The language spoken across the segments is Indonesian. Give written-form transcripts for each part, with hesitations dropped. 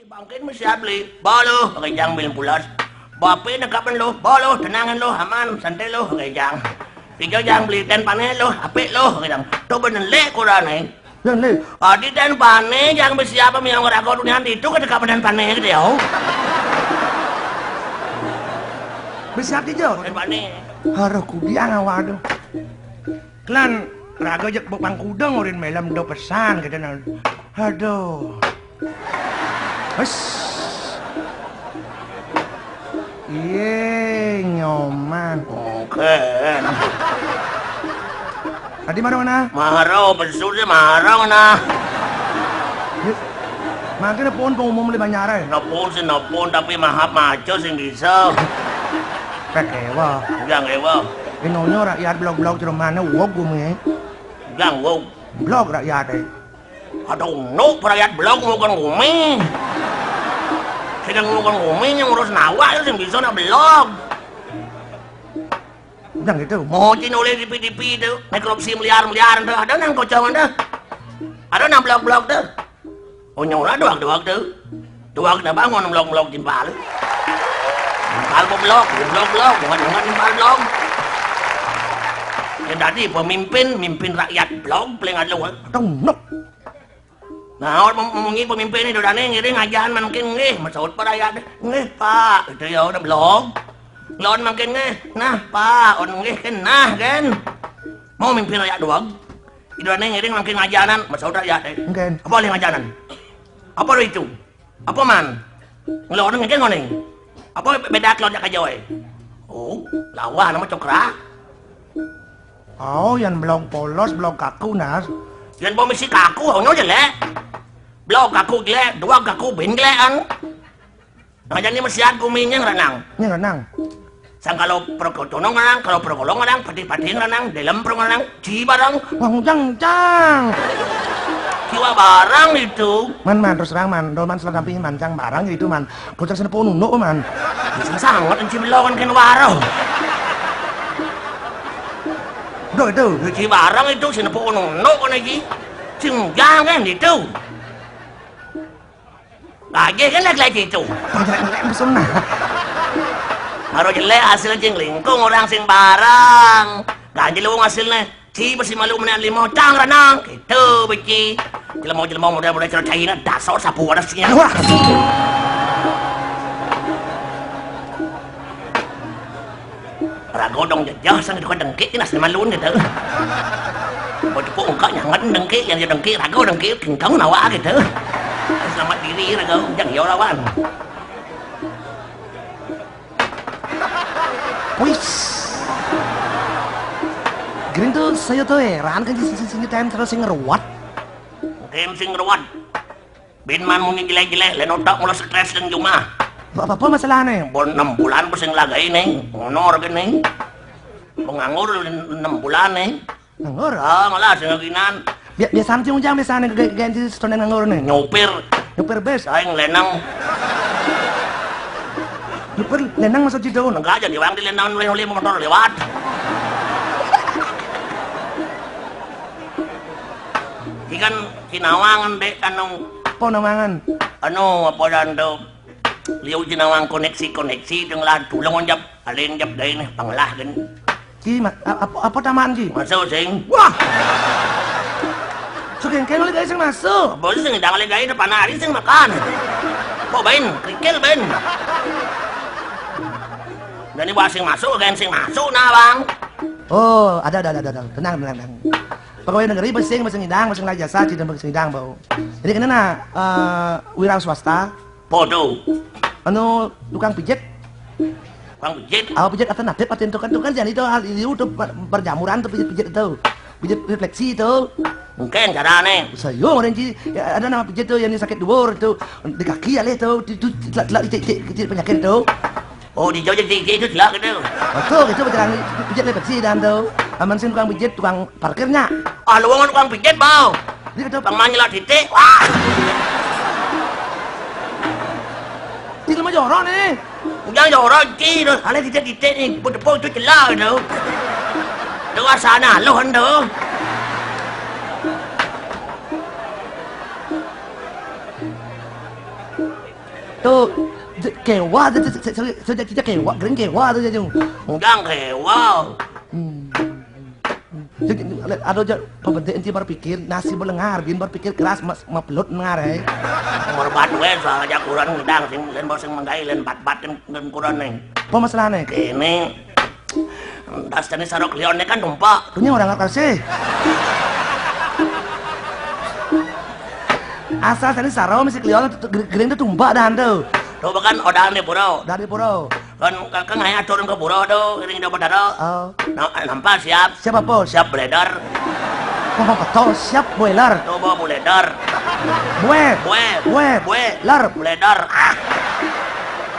Bangkin mo siya, beli. Balo, okay, jang bilang pulas. Bapi, nagkapan lo. Balo, tenangan lo. Haman, sante lo. Okay, jang. Tiga jang beli ten panen lo. Apik lo. Okay, jang. Ito ba ng le ko rin eh? Yan le. Di ten panen, jang siapa may ang rago niyan dito. Kada kapan ten panen gitu ya. Bersiap di jo. Ten panen. Harap kudiang awado. Klan raga jak bang kudang orin melam do pesan kita na. Aduh. Wes. Iya nyoman. Oke. Tadi mana? Marau, besar sih marau na. Makin na pun pengumum lima nyara. Napon tapi mahap maco sing bisa. Kekewa. Jangan ewa. Inonyo rakyat blog-blog di mana wog gue Jangan wow. blog rakyat eh. Aduh, no, rakyat blog ngukan gumi. Sedang ngukan gumi yang ngurus nawa itu yang bisa na blog. Jangan gitu. Mau oleh di PDP itu, naik korupsi miliar-miliaran tuh. Ada nang kocaman tuh. Ada nang blog-blog tuh. Oh nyora doang tuh. Doang na bangun blog-blog timpal. Timpal po blog, bukan timpal blog. Ya tadi pemimpin rakyat blog paling adlo. Tong Nah, orang ngomongin pemimpin ini udah nih ngiring ajaran makin nih, masaud pa rakyat nih Pak, itu ya udah blog. Lawan makin nih, nah Pak, on nih kan nah kan. Mau mimpin rakyat doang. Itu nih ngiring makin ajaran masaud rakyat eh. Mungkin. Apa yang ajaran? Apa itu? Apa man? Ngelawan ngene ngoning. Apa beda kelon jak aja we? Oh, lawa nama cokra. Oh, yang blog polos, blog kaku nas. Yan pomisi kaku, ono jelek. Blog kaku jelek, dua kaku bin jelekan. Ngajan ni mesiat kuminya ngerenang. Ini renang. Sang kalau perkotonong ngerenang, kalau perkolong ngerenang, pati-pati ngerenang, dalam perong ngerenang, ci barang. Wang jang. Kiwa barang itu. Man terus terang man, man selengkapi mancang barang gitu man. Kocak sana pun nuno man. Bisa sangat enci belokan kan waro. Do itu. Ci barang itu sinepo nuno kan lagi. Cinggang kan itu. Lagi kan lagi itu. Jelek pesona. Baru jelek hasil jenglingkung orang sing barang. Ganti lu hasilnya. Ci bersih malu menang limau cang renang. Gitu beci. Jelmau mudah-mudah cerita ini dasar sapu ada sih. Wah. Rago dong jajah sang itu dengki nas malun gitu. Mau cepuk engkau nyangat dengki yang dengki rago dengki kengkong nawa gitu. Selamat diri rago jangan ya lawan. Wis. Green tuh saya tuh heran kan sini time terus ngeruat. Game sing ruwad. Bin man muni jelek-jelek len otak mula stres dan cuma. Apa masalahnya? Bon 6 bulan pa sing lagay ning. Honor gani. Penganggur 6 bulan nih. Nganggur? Malah sing ginan. Biasa sih ujang biasanya ganti stone nganggur nih. Nyupir bes. Saing lenang. Nyupir lenang masuk jidon. Enggak jadi wang di lenang oleh motor lewat. Ikan Cinawangan dek anu. Apa namangan? Anu apa dan do. Liu Cinawang koneksi dengan tulung onjap alin jap day nih panglah kan. Ci apa taman ci? Masuk sing. Wah. Sugeng kan oleh guys yang masuk. Bos sing dang oleh gay depan hari sing makan. Kok ben, krikil ben. Dan ini sing masuk kan sing masuk nah bang. Oh, ada. Tenang. Pegawai negeri basing hidang, basing lagi jasa, tidak basing hidang bau. Jadi kena wira swasta. Podo. Anu tukang pijit. Tukang pijit. Pijit alternatif, itu kan jangan itu berjamuran tuh pijit itu. Pijit refleksi itu. Mungkin caranya. Sayang orang ci, ada nama pijit tuh yang sakit dubur itu di kaki ya itu penyakit itu. Oh di jauh jadi itu jelas gitu. Betul itu berjalan pijit refleksi dan tuh. Aman sih tukang pijit, tukang parkirnya. Lu ngomong tukang pijit bau. Dia kata Bang Manyelah titik. Wah. Tinggal mah jorok nih. Jangan jorok ci, terus ada titik nih, putih itu jelas itu. Itu sana lo hendak. Tuh kewa saya kewa kering kewa tuh jadi Jangan kewa. ada aja pembedek enti berpikir nasi belengar bin berpikir keras pelut mengar Merbat we soal aja kurang ngedang sing len bos sing menggai len bat-bat kan kurang nih. apa masalahnya Ini tas jenis sarok leonnya kan numpak. punya orang nggak kasih asal tadi sarau masih kelion gering itu tumbak dah tuh Tuh bahkan odaan di pura. dari pura Kan ngaya turun ke pura tuh ini dapat daro. oh Nampak siap. siapa bos Siap beledar. kok betul siap boiler Tuh bawa beledar. bue Lar beledar. Ah,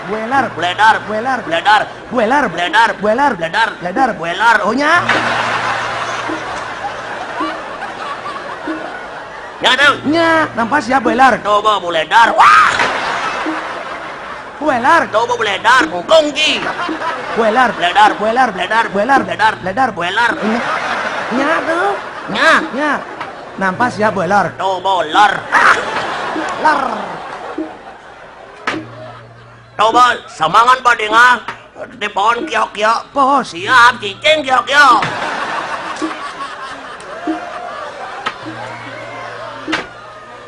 boiler beledar. boiler Beledar. boiler Beledar. boiler Beledar. ledar Beledar. oh nya Ya tuh. nya nampak siap boiler Tuh bawa beledar. Wah. boiler Tuh bawa beledar. Kongki. boiler Beledar. boiler Beledar. boiler Beledar. ledar Beledar. nya tuh Nya. nya nampak siap boiler Tuh bawa lar. lar Coba semangat pada ngah di pohon kiok-kiok. bos Siap cicing kiok-kiok.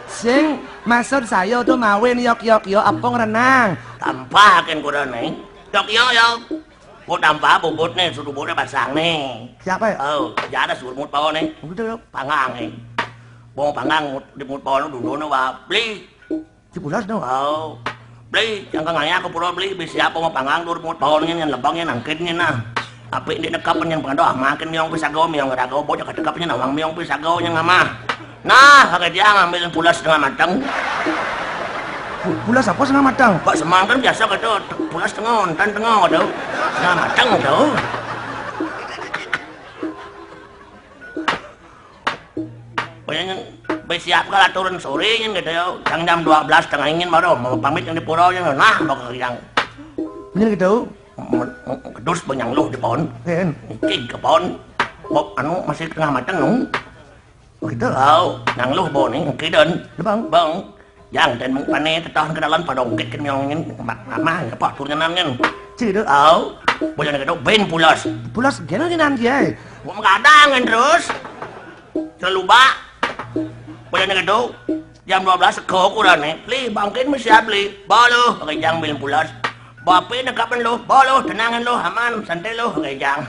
sing maksud saya tuh mawin yok apong renang Tampakin kurang nih. Kiok-kiok ya. Gua tampah bubut nih, suruh bubutnya pasang nih. siapa ya Oh, jadi suruh mut pohon nih. udah Panggang nih. Bong panggang di mut pohon dulu nih wah beli. di pulas dong Oh, beli. Yang kengaya ke pulau beli bisa apa mau panggang dulu mut pohonnya yang lebangnya nangkitnya nah. Tapi di dekapan yang pengen doa makin miong bisa gaw miong gak gaw bocah kedekapnya nawang miong bisa gaw yang ngamah. Nah, kakek dia ngambil pulas setengah matang. pulas apa setengah matang Kok semang kan biasa gitu, pulas tengah, ontan tengah tuh. Setengah matang tuh. Banyak bersiap kalau turun sore gitu ya. Jam 12 tengah ingin baru mau pamit yang di pulau yang nah bakal yang bener gitu kedus banyak lu di pohon. kan Cing ke pohon. Bob anu masih tengah matang nung. gitu Oh, nang lu pohon ini kiden. bang Bang, yang dan mengpane tetahan ke dalam pada ungkit kan yang ingin mama ngepak turunnya nangen. cik itu Oh, boleh gitu ben pulas. pulas gini kan nanti ya Gua mengadangan terus. Terlalu bak. Boleh gitu. Jam 12 seko kurang nih. Beli bangkin mesti beli. Bawa pakai jang bilang pulas. Bapak nak kapan lo? Bawa tenangan lo, aman, santai lo, pakai jang.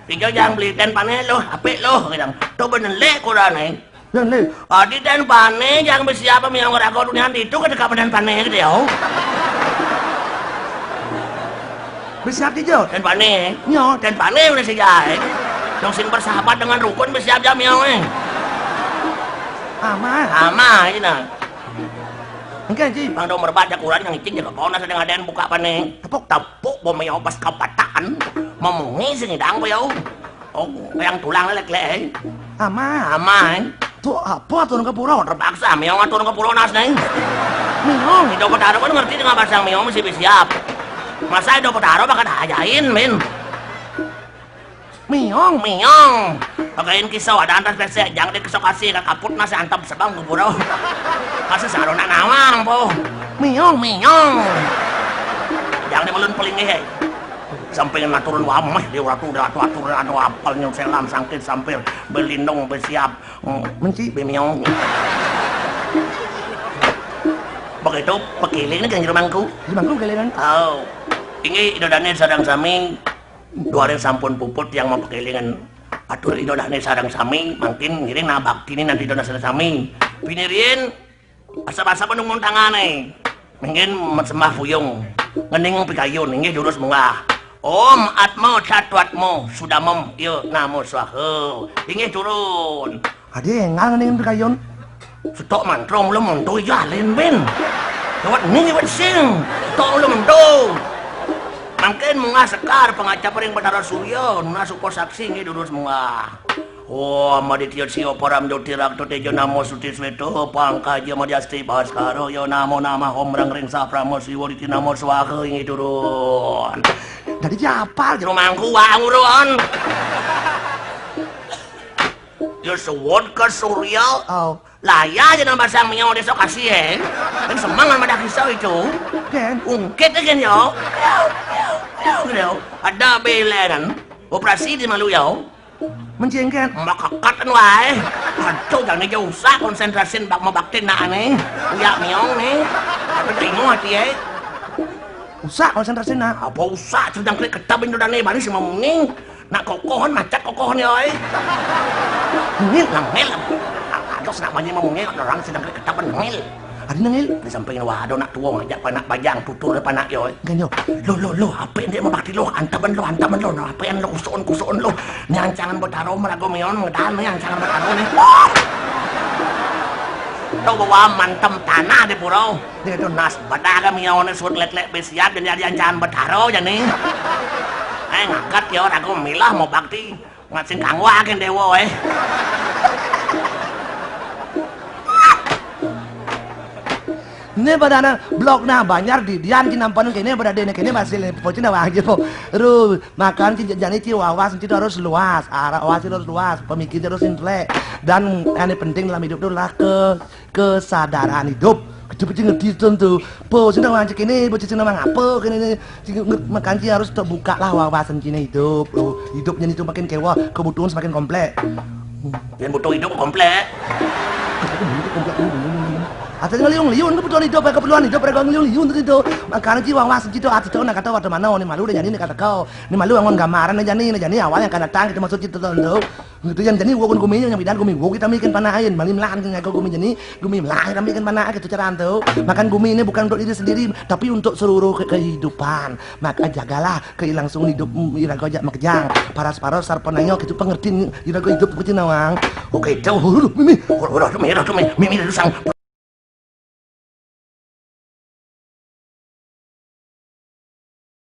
Tiga jang beli dan panen lo, apik lo, pakai jang. Tu bener lek kurang nih. dan le Adi dan panen jangan bersiapa yang ngerago dunia itu ke kapan dan panen gitu ya. bersiap di jauh Dan panen. nyot Dan panen udah sejak. Yang sing bersahabat dengan rukun bersiap jam yang aman Ama ini nah. enggak cik Bang do merbaca kurang yang icing jaga kau nasa dengan aden buka panen. Tepuk bom yang pas kapataan. Memungi sing idang bayaw. Oh, yang tulang lek-lek. aman Ama. tuh apa turun ke pulau Terpaksa miong atur ke pulau nas neng. minong Hidup petaro kan ngerti dengan bahasa miong mesti siap. Masa hidup petaro bakal hajain min. miong Miong. Pagain kisah ada antas pese jangan dikesok kasih ke kaput nasi antap sebang ke pulau. Masa sarona nawang po. miong Miong. Jangan dimelun peling he. Sampai naturun wamah di ratu anu apalnya selam sangkit sampai berlindung bersiap. menci Bimiong. Begitu pekiling ini kan jermanku. di bangku kalian Oh. Ini idodane sadang sami. Dua hari sampun puput yang mau pekilingan. Atur idodane sadang sami. Mungkin ngiring nabak ini nanti idodane sadang sami. Pinirin. Asa-asa penunggung tangane. Mungkin sembah fuyung. Ngening pikayun. Ini jurus mengah. Om atmo catwatmo sudah mem yo namo swaha. Ini turun. ade ngal ning kayon Stok mantrong lu monto jalin ben. Lewat ni lewat sing. Tok lu monto. Mungkin munga sekar pengacap ring Batara Surya nuna supo saksi ngi durus munga. Oh, maditya siyo param jotirak to tejo namo suti sveto pangkaja madhyasti baskaro yo namo nama homrang ring sapramo siwoliti namo swaha ngi turun. dari japal Rumangku wanguron. Yo sewot ke Surya. oh Laya aja nama basang minyaw desa kasih kan semangat madah kisah itu. Ken, Ungkit kan yo. Ada belenan operasi di malu yo. mencengken. Makakatan wae. Aduh jangan jauh usah konsentrasi bak mabaktin na ane. Uyak miong nih. Tapi tengok hati Usah konsentrasi na. Apa usah sedang klik ketabin udah nih baris sama munging. Nak kokohon macet kokohon ya oi. Ngil ngil. Terus nak banyak munging orang sedang klik ketabin ngil. Ada nangil. Di samping waduh nak tua ngajak panak bajang tutur panak yo. Ganyo. Lo apa yang dia mabakti lo antaban lo apa yang lo kusuon lo nyancangan betaro merago mion ngedan nyancangan betaro nih. Tau bawa mantem tanah di purau. Dia tu nas badaga mion sud lek besiap dan jadi ancangan betaro jani. Ngangkat yo rago milah mau bakti ngasing kangwa kan dewa Ini pada blok na banyak di dian kinampan kene berada ini kene masih pocin dah aja po. Ru makan jani ci wawas itu harus luas, arah wawas harus luas, pemikir harus intelek dan yang penting dalam hidup itu lah kesadaran hidup. Kecil-kecil ngerti tentu. Po sing wajib kene, po sing nang apa kene makan ci harus terbuka lah wawasan kene hidup. Hidupnya itu makin kewa, kebutuhan semakin komplek. Yang butuh hidup komplek. Asalnya liun kebutuhan hidup mereka liun itu makanya jiwa was itu arti tahu nak kata waktu mana nih malu dan jadi nih kata kau nih malu angon gambaran nih jadi awal yang akan datang kita masuk itu tuh itu yang jadi gua gumi yang bidan gumi gua kita bikin panahin malim lahan kan kau gumi jadi gumi lah kita bikin panah gitu cara tuh makan gumi ini bukan untuk diri sendiri tapi untuk seluruh kehidupan maka jagalah keilangsung hidup irago jak makjang paras sarponanyo gitu pengertiin irago hidup kucing nawang oke jauh mimi udah mimi sang